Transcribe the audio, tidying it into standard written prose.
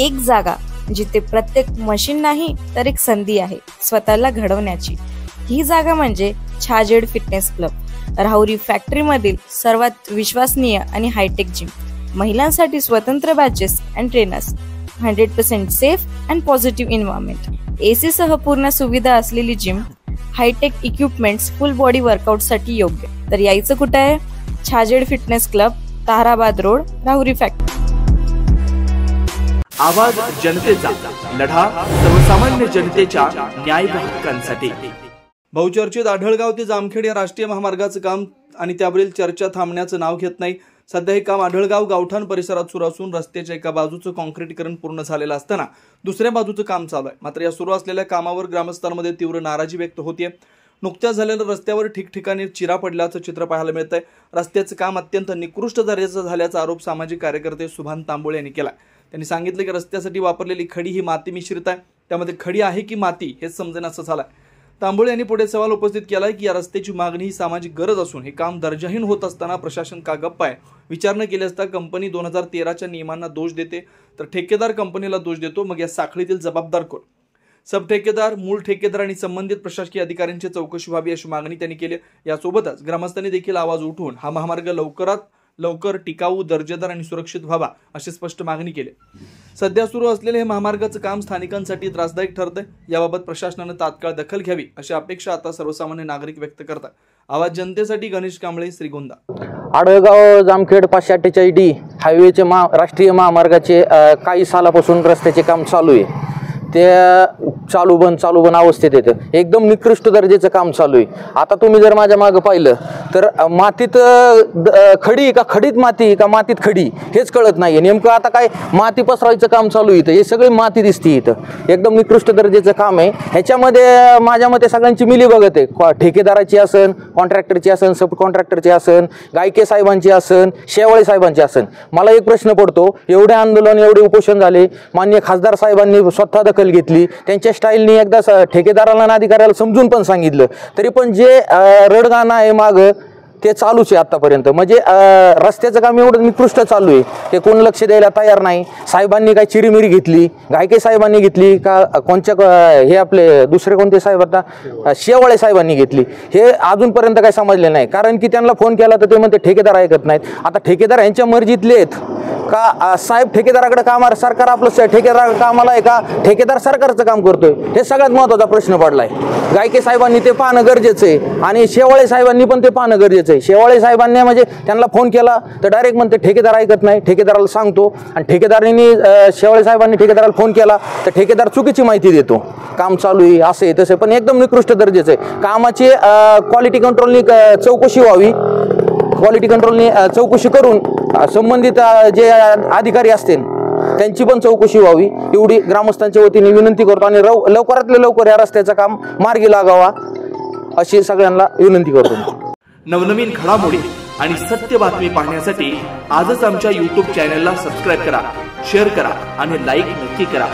एक जागा जिथे प्रत्येक मशीन नाही तर एक संधी आहे स्वतःला घडवण्याची। ही जागा म्हणजे Chhajed fitness club, Rahuri factory मधील सर्वात विश्वसनीय आणि हायटेक जिम। महिलांसाठी स्वतंत्र batches and trainers, 100% safe and positive environment, AC सह पूर्ण सुविधा असलेली gym, hitech equipments, full body workout साठी योग्य। तर यायचं कुठे आहे? Chhajed fitness club, Tarabad road, Rahuri factory. आवाज जनतेचा, लढा सर्वसामान्य जनतेच्या न्याय व हक्कांसाठी। बहुचर्चित आढळगाव ते जामखेड या राष्ट्रीय महामार्गाचं काम आणि त्यावरील चर्चा थांबण्याचं नाव घेत नाही। सध्या हे काम आढळगाव गावठाण परिसरात सुरू असून रस्त्याच्या एका बाजूचं काँक्रिटीकरण पूर्ण झालेलं असताना दुसऱ्या बाजूचं काम चालू आहे। मात्र या सुरू असलेल्या कामावर ग्रामस्थांमध्ये तीव्र नाराजी व्यक्त होतीये। नुकत्याच झालेल्या रस्त्यावर ठिकठिकाणी चिरा पडल्याचं चित्र पाहायला मिळत आहे। रस्त्याचं काम अत्यंत निकृष्ट दर्जाचं झाल्याचा आरोप सामाजिक कार्यकर्ते सुभान तांबोळे यांनी केला। त्यांनी सांगितलं की रस्त्यासाठी वापरलेली खडी ही माती मिश्रित आहे, त्यामध्ये खडी आहे की माती हेच समजेनासं झालंय। तांबोळे यांनी पुढे सवाल उपस्थित केलाय की या रस्त्याची मागणी ही सामाजिक गरज असून हे काम दर्जाहीन होत असताना प्रशासन का गप्प आहे? विचार न केले असता कंपनी 2013च्या नियमांना दोष देते तर ठेकेदार कंपनीला दोष देतो। मग या साखळीतील जबाबदार कोण? सब ठेकेदार, मूळ ठेकेदार आणि संबंधित प्रशासकीय अधिकाऱ्यांची चौकशी व्हावी अशी मागणी त्यांनी केली। यासोबतच ग्रामस्थांनी देखील आवाज उठवून हा महामार्ग लवकरात लवकर टिकाऊ, दर्जेदार आणि सुरक्षित व्हावा अशी स्पष्ट मागणी केली। सध्या सुरू असलेले हे महामार्गाचं काम स्थानिकांसाठी त्रासदायक ठरतंय। याबाबत प्रशासनाने तात्काळ दखल घ्यावी अशी अपेक्षा आता सर्वसामान्य नागरिक व्यक्त करतात। आवाज जनतेसाठी गणेश कांबळे, श्रीगोंदा। आढळगाव जामखेड 548D हायवेचे राष्ट्रीय महामार्गाचे काही सालापासून रस्त्याचे काम चालू आहे। ते चालू बंद अवस्थेत येतं, एकदम निकृष्ट दर्जाचं काम चालू आहे। आता तुम्ही जर माझ्या मागे पाहिलं तर मातीत खडी का खडीत माती का मातीत खडी हेच कळत नाही। नेमकं आता काय माती पसरायचं काम चालू आहे, हे सगळी माती दिसते इथं। एकदम निकृष्ट दर्जाचं काम आहे। ह्याच्यामध्ये माझ्या मते सगळ्यांची मिलीभगत आहे, ठेकेदाराची असन, कॉन्ट्रॅक्टरची असन, सब कॉन्ट्रॅक्टरची असन, गायके साहेबांची असन, शेवाळे साहेबांची असन। मला एक प्रश्न पडतो, एवढे आंदोलन, एवढे उपोषण झाले, माननीय खासदार साहेबांनी स्वतः दखल घेतली, त्यांच्या स्टाईलनी एकदा ठेकेदाराला आणि अधिकाऱ्याला समजून पण सांगितलं, तरी पण जे रडगाणं आहे माग ते चालूच आहे आतापर्यंत। म्हणजे रस्त्याचं काम एवढं निकृष्ट चालू आहे, ते कोण लक्ष द्यायला तयार नाही। साहेबांनी काय चिरीमिरी घेतली, गायके साहेबांनी घेतली का कोणच्या हे आपले दुसरे कोणते साहेब आता शेवाळे साहेबांनी घेतली, हे अजूनपर्यंत काही समजले नाही। कारण की त्यांना फोन केला तर ते म्हणते ठेकेदार ऐकत नाहीत। आता ठेकेदार यांच्या मर्जीतले आहेत का साहेब ठेकेदाराकडे काम, सरकार आपलं ठेकेदार कामाला आहे का ठेकेदार सरकारचं काम करतोय? हे सगळ्यात महत्त्वाचा प्रश्न पडलाय। गायके साहेबांनी ते पाहणं गरजेचं आहे आणि शेवाळे साहेबांनी पण ते पाहणं गरजेचं आहे। शेवाळे साहेबांनी म्हणजे त्यांना फोन केला तर डायरेक्ट म्हणते ठेकेदार ऐकत नाही, ठेकेदाराला सांगतो, आणि ठेकेदारांनी शेवाळे साहेबांनी ठेकेदाराला फोन केला तर ठेकेदार चुकीची माहिती देतो, काम चालू आहे असं आहे तसं। पण एकदम निकृष्ट दर्जाचं आहे। कामाची क्वालिटी कंट्रोलनी चौकशी व्हावी, क्वालिटी कंट्रोलनी चौकशी करून संबंधित जे अधिकारी असतील त्यांची पण चौकशी व्हावी एवढी ग्रामस्थांच्या वतीने विनंती करतो। आणि लवकरात लवकर या रस्त्याचं काम मार्गी लागावा अशी सगळ्यांना विनंती करतो। नवनवीन घडामोडी आणि सत्य बातमी पाहण्यासाठी आजच आमच्या YouTube चॅनलला सबस्क्राईब करा, शेअर करा आणि लाईक नक्की करा।